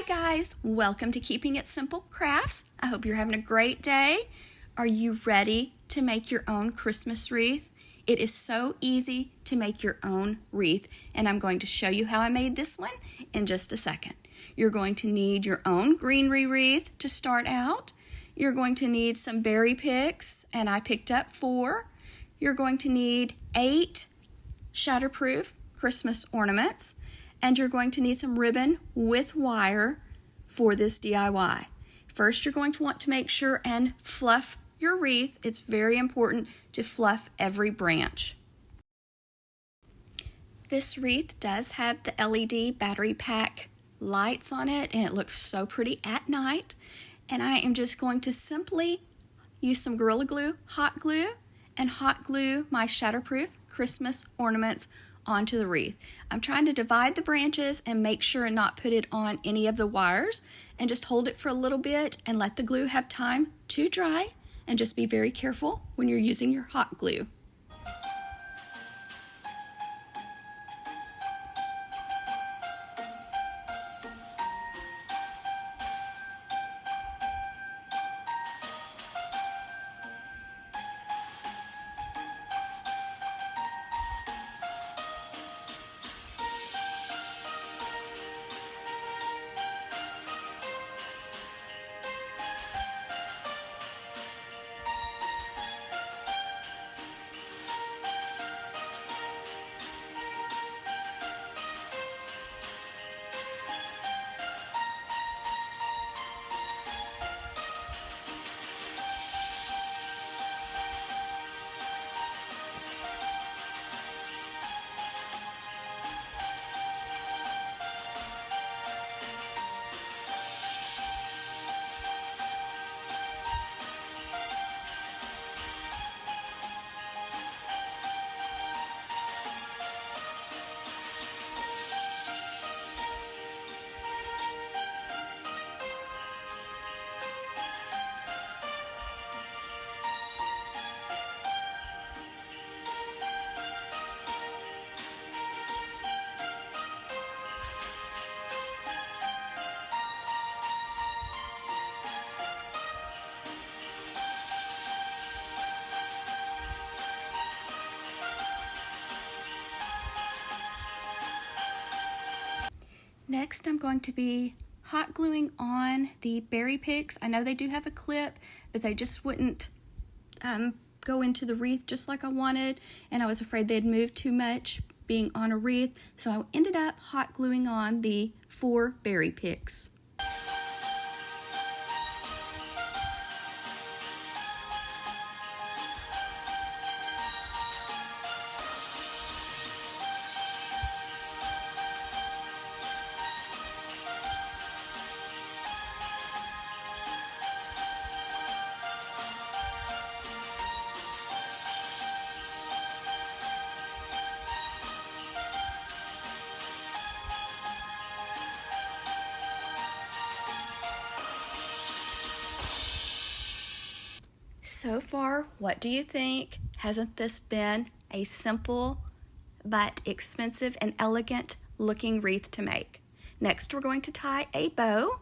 guys, welcome to Keeping It Simple Crafts. I hope you're having a great day. Are you ready to make your own Christmas wreath? It is so easy to make your own wreath, and I'm going to show you how I made this one in just a second. You're going to need your own greenery wreath to start out. You're going to need some berry picks, and I picked up 4. You're going to need 8 shatterproof Christmas ornaments, and you're going to need some ribbon with wire for this DIY. First, you're going to want to make sure and fluff your wreath. It's very important to fluff every branch. This wreath does have the LED battery pack lights on it, and it looks so pretty at night. And I am just going to simply use some Gorilla Glue, hot glue my shatterproof Christmas ornaments onto the wreath. I'm trying to divide the branches and make sure and not put it on any of the wires, and just hold it for a little bit and let the glue have time to dry, and just be very careful when you're using your hot glue. Next, I'm going to be hot gluing on the berry picks. I know they do have a clip, but they just wouldn't go into the wreath just like I wanted, and I was afraid they'd move too much being on a wreath, so I ended up hot gluing on the 4 berry picks. So far, what do you think? Hasn't this been a simple but expensive and elegant looking wreath to make? Next, we're going to tie a bow.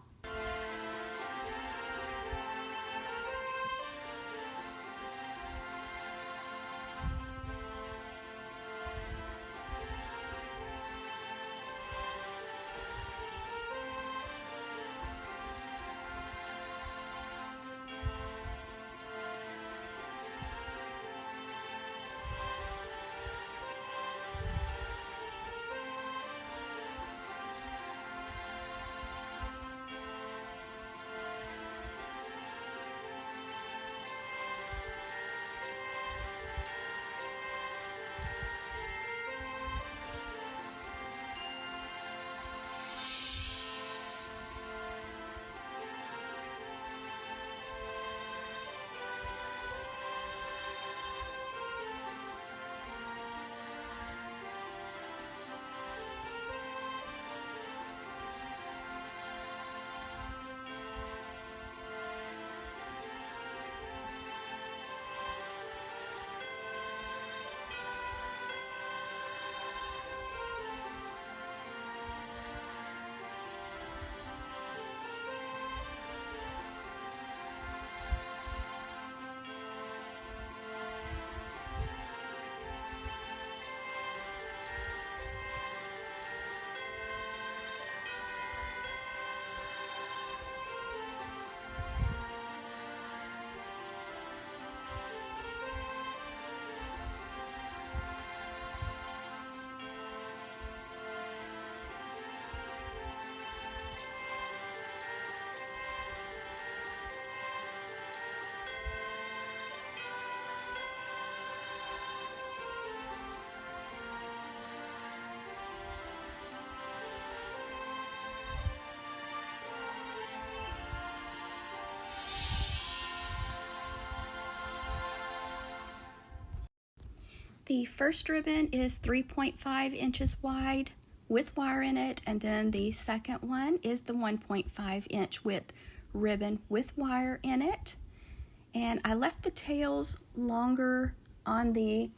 The first ribbon is 3.5 inches wide with wire in it, and then the second one is the 1.5 inch width ribbon with wire in it. And I left the tails longer on the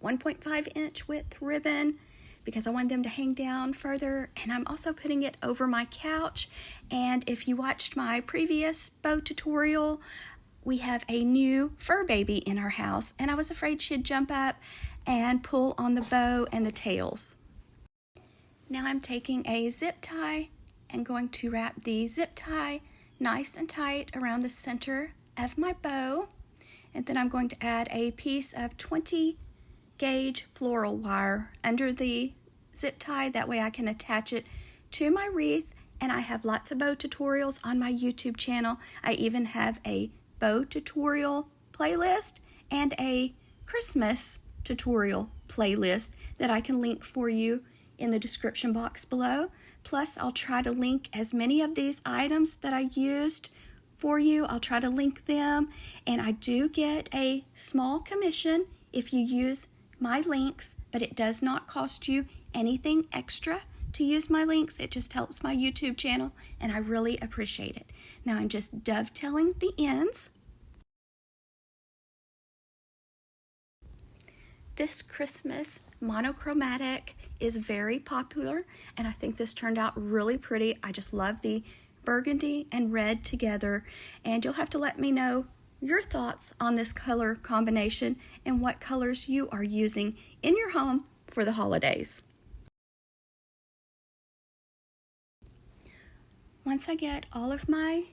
1.5 inch width ribbon because I wanted them to hang down further, and I'm also putting it over my couch. And if you watched my previous bow tutorial, we have a new fur baby in our house, and I was afraid she'd jump up and pull on the bow and the tails. Now I'm taking a zip tie and going to wrap the zip tie nice and tight around the center of my bow, and then I'm going to add a piece of 20 gauge floral wire under the zip tie. That way I can attach it to my wreath, and I have lots of bow tutorials on my YouTube channel. I even have a bow tutorial playlist and a Christmas tutorial playlist that I can link for you in the description box below. Plus, I'll try to link as many of these items that I used for you. I'll try to link them, and I do get a small commission if you use my links, but it does not cost you anything extra to use my links. It just helps my YouTube channel, and I really appreciate it. Now I'm just dovetailing the ends. This Christmas monochromatic is very popular, and I think this turned out really pretty. I just love the burgundy and red together, and you'll have to let me know your thoughts on this color combination and what colors you are using in your home for the holidays. Once I get all of my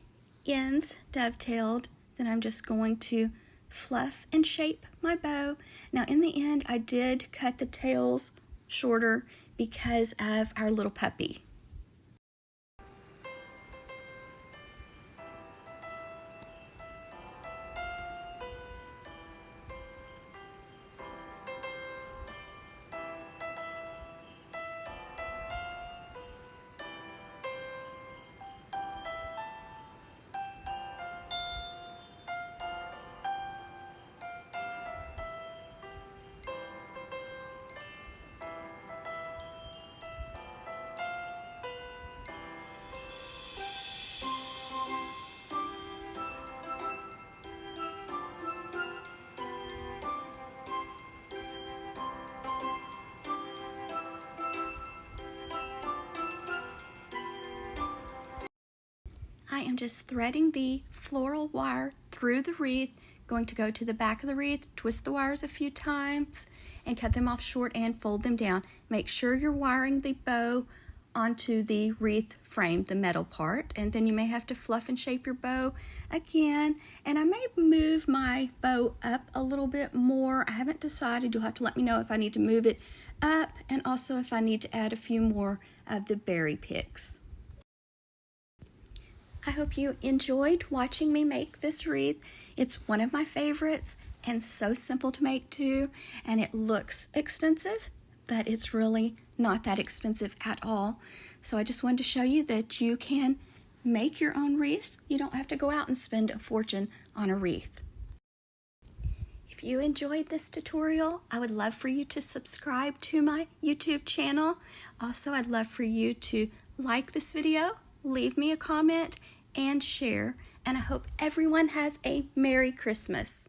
ends dovetailed, then I'm just going to fluff and shape my bow. Now in the end, I did cut the tails shorter because of our little puppy. I am just threading the floral wire through the wreath, going to go to the back of the wreath, twist the wires a few times, and cut them off short and fold them down. Make sure you're wiring the bow onto the wreath frame, the metal part, and then you may have to fluff and shape your bow again. And I may move my bow up a little bit more. I haven't decided. You'll have to let me know if I need to move it up, and also if I need to add a few more of the berry picks. I hope you enjoyed watching me make this wreath. It's one of my favorites and so simple to make too, and it looks expensive, but it's really not that expensive at all. So I just wanted to show you that you can make your own wreaths. You don't have to go out and spend a fortune on a wreath. If you enjoyed this tutorial, I would love for you to subscribe to my YouTube channel. Also, I'd love for you to like this video, leave me a comment, and share. And I hope everyone has a Merry Christmas.